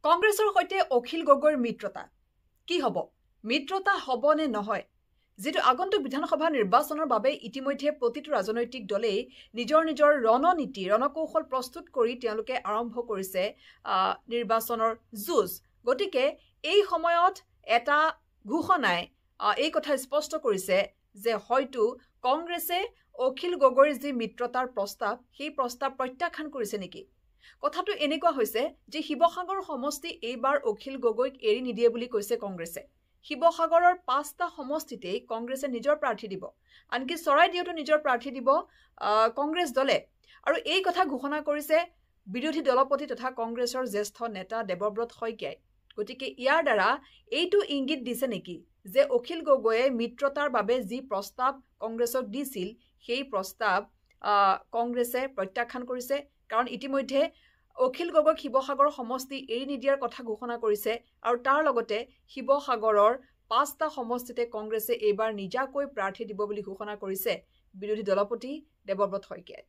কংগ্ৰেছৰ সৈতে অখিল গগৈৰ মিত্ৰতা কি হ'ব? মিত্ৰতা হ'ব নে নহয়? যেটো আগন্তুক বিধানসভা নিৰ্বাচনৰ বাবে ইতিমধ্যে প্ৰতিটো ৰাজনৈতিক দলেই নিজৰ ৰণনীতি ৰণকৌশল প্ৰস্তুত কৰি তেওঁলোকে আৰম্ভ কৰিছে নিৰ্বাচনৰ যুঁজ। গতিকে এই সময়ত এটা ঘোষণাই এই কথা স্পষ্ট কৰিছে যে হয়তো কংগ্ৰেছে অখিল গগৈৰ যি মিত্ৰতাৰ প্ৰস্তাৱ সেই প্ৰস্তাৱ প্ৰত্যাখ্যান কৰিছে নেকি? কথাটো এনেকুৱা হৈছে যে শিৱসাগৰ সমষ্টি এইবাৰ অখিল গগৈক এৰি নিদিয়ে বুলি কৈছে কংগ্ৰেছে। শিৱসাগৰৰ ৫টা সমষ্টিতেই কংগ্ৰেছে নিজৰ প্ৰাৰ্থী দিব, আনকি চৰাইদেউতো নিজৰ প্ৰাৰ্থী দিব কংগ্ৰেছ দলে। আৰু এই কথা ঘোষণা কৰিছে বিৰোধী দলপতি তথা কংগ্ৰেছৰ জ্যেষ্ঠ নেতা দেৱব্ৰত শইকীয়াই। গতিকে ইয়াৰ দ্বাৰা এইটো ইংগিত দিছে নেকি যে অখিল গগৈয়ে মিত্ৰতাৰ বাবে যি প্ৰস্তাৱ কংগ্ৰেছক দিছিল সেই প্ৰস্তাৱ কংগ্ৰেছে প্ৰত্যাখ্যান কৰিছে। কাৰণ ইতিমধ্যে অখিল গগৈক শিৱসাগৰ সমষ্টি এৰি নিদিয়াৰ কথা ঘোষণা কৰিছে আৰু তাৰ লগতে শিৱসাগৰৰ ৫টা সমষ্টিতে কংগ্ৰেছে এইবাৰ নিজাকৈ প্ৰাৰ্থী দিব বুলি ঘোষণা কৰিছে বিৰোধী দলপতি দেৱব্ৰত শইকীয়াই।